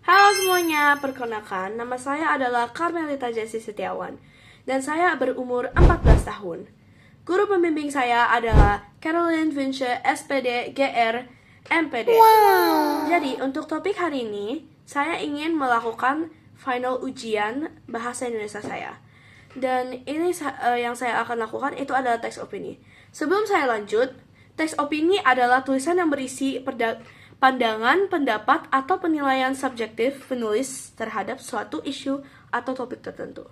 Halo semuanya, perkenalkan nama saya adalah Carmelita Jessi Setiawan dan saya berumur 14 tahun. Guru pembimbing saya adalah Caroline Vince SPD GR MPD. Jadi untuk topik hari ini, saya ingin melakukan final ujian bahasa Indonesia saya. Dan ini yang saya akan lakukan itu adalah teks opini. Sebelum saya lanjut, teks opini adalah tulisan yang berisi pandangan, pendapat, atau penilaian subjektif penulis terhadap suatu isu atau topik tertentu.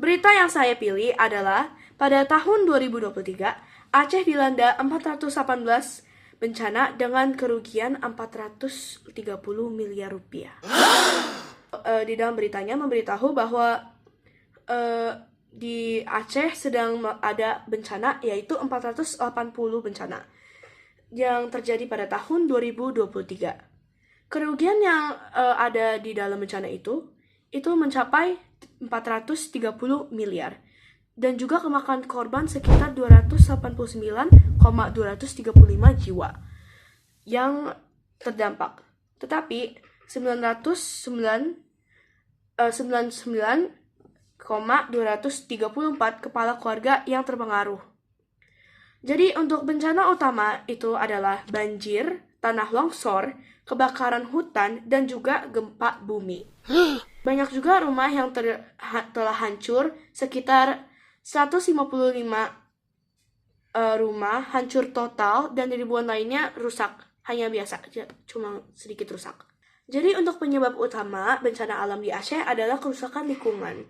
Berita yang saya pilih adalah pada tahun 2023, Aceh dilanda 418 bencana dengan kerugian 430 miliar rupiah. Di dalam beritanya memberitahu bahwa di Aceh sedang ada bencana, yaitu 480 bencana yang terjadi pada tahun 2023. Kerugian yang ada di dalam bencana itu mencapai 430 miliar. Dan juga kemakan korban sekitar 289,235 jiwa yang terdampak. Tetapi 99,234 kepala keluarga yang terpengaruh. Jadi untuk bencana utama itu adalah banjir, tanah longsor, kebakaran hutan, dan juga gempa bumi. Banyak juga rumah yang telah hancur, sekitar 155 rumah hancur total dan ribuan lainnya rusak. Hanya biasa, cuma sedikit rusak. Jadi untuk penyebab utama bencana alam di Aceh adalah kerusakan lingkungan.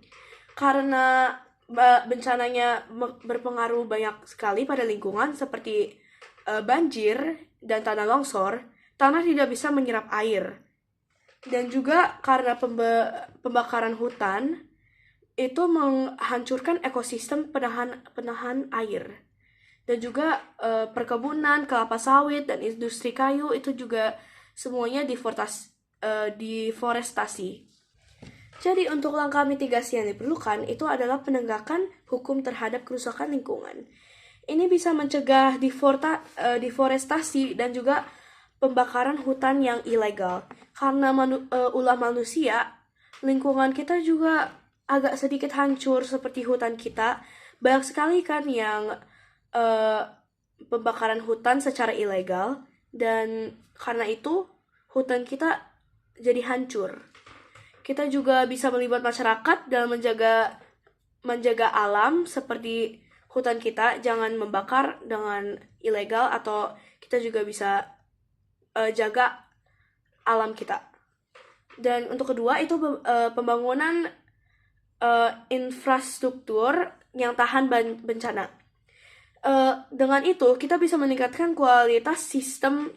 Karena bencananya berpengaruh banyak sekali pada lingkungan seperti banjir dan tanah longsor, tanah tidak bisa menyerap air. Dan juga karena pembakaran hutan itu menghancurkan ekosistem penahan air. Dan juga perkebunan, kelapa sawit, dan industri kayu itu juga semuanya deforestasi. Jadi untuk langkah mitigasi yang diperlukan itu adalah penegakan hukum terhadap kerusakan lingkungan. Ini bisa mencegah deforestasi dan juga pembakaran hutan yang ilegal. Karena ulah manusia, lingkungan kita juga agak sedikit hancur seperti hutan kita. Banyak sekali kan yang pembakaran hutan secara ilegal, dan karena itu hutan kita jadi hancur. Kita juga bisa melibat masyarakat dalam menjaga alam seperti hutan kita, jangan membakar dengan ilegal, atau kita juga bisa jaga alam kita. Dan untuk kedua itu pembangunan infrastruktur yang tahan bencana. Dengan itu kita bisa meningkatkan kualitas sistem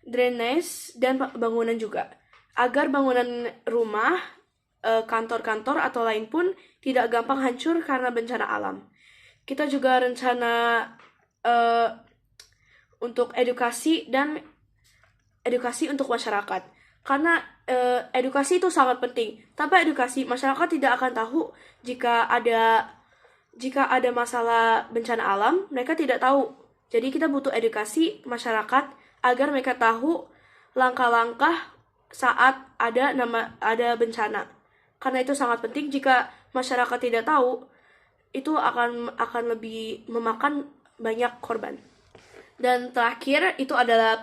drainase dan bangunan juga, agar bangunan rumah, kantor-kantor atau lain pun tidak gampang hancur karena bencana alam. Kita juga rencana untuk edukasi untuk masyarakat. Karena edukasi itu sangat penting. Tanpa edukasi, masyarakat tidak akan tahu jika ada masalah bencana alam, mereka tidak tahu. Jadi kita butuh edukasi masyarakat agar mereka tahu langkah-langkah saat ada bencana. Karena itu sangat penting. Jika masyarakat tidak tahu, itu akan lebih memakan banyak korban. Dan terakhir itu adalah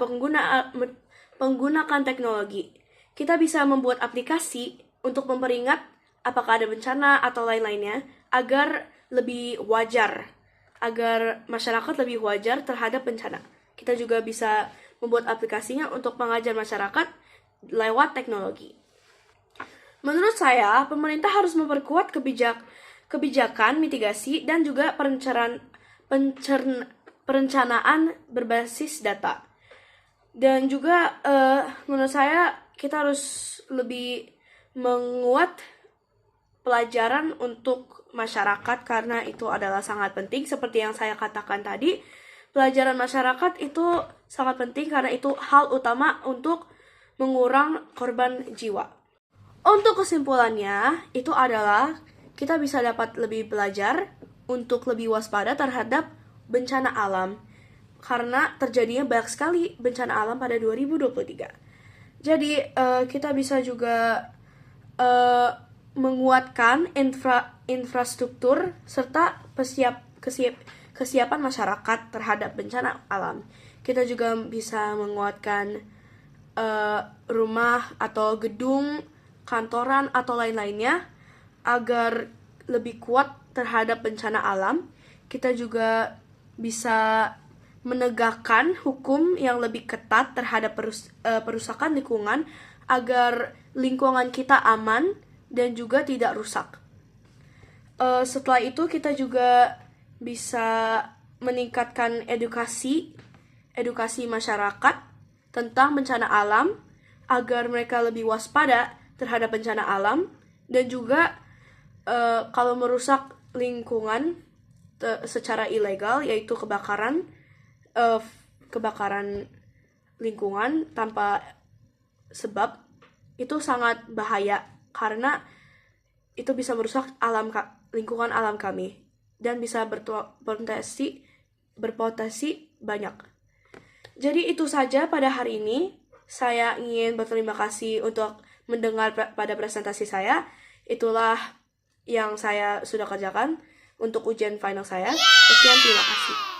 penggunaan teknologi. Kita bisa membuat aplikasi untuk memperingat apakah ada bencana atau lain-lainnya agar masyarakat lebih wajar terhadap bencana. Kita juga bisa membuat aplikasinya untuk mengajar masyarakat lewat teknologi. Menurut saya, pemerintah harus memperkuat kebijakan mitigasi dan juga perencanaan berbasis data. Dan juga menurut saya kita harus lebih menguat pelajaran untuk masyarakat, karena itu adalah sangat penting. Seperti yang saya katakan tadi, pelajaran masyarakat itu sangat penting karena itu hal utama untuk mengurang korban jiwa. Untuk kesimpulannya itu adalah kita bisa dapat lebih belajar untuk lebih waspada terhadap bencana alam, karena terjadinya banyak sekali bencana alam pada 2023. Jadi kita bisa juga menguatkan infrastruktur serta kesiapan masyarakat terhadap bencana alam. Kita juga bisa menguatkan rumah atau gedung, kantoran atau lain-lainnya agar lebih kuat terhadap bencana alam. Kita juga bisa menegakkan hukum yang lebih ketat terhadap perusakan lingkungan agar lingkungan kita aman dan juga tidak rusak. Setelah itu kita juga bisa meningkatkan edukasi masyarakat tentang bencana alam agar mereka lebih waspada terhadap bencana alam, dan juga kalau merusak lingkungan secara ilegal, yaitu kebakaran lingkungan tanpa sebab, itu sangat bahaya karena itu bisa merusak lingkungan alam kami dan bisa berpotensi banyak. Jadi itu saja pada hari ini. Saya ingin berterima kasih untuk mendengar pada presentasi saya. Itulah yang saya sudah kerjakan untuk ujian final saya. Sekian, terima kasih.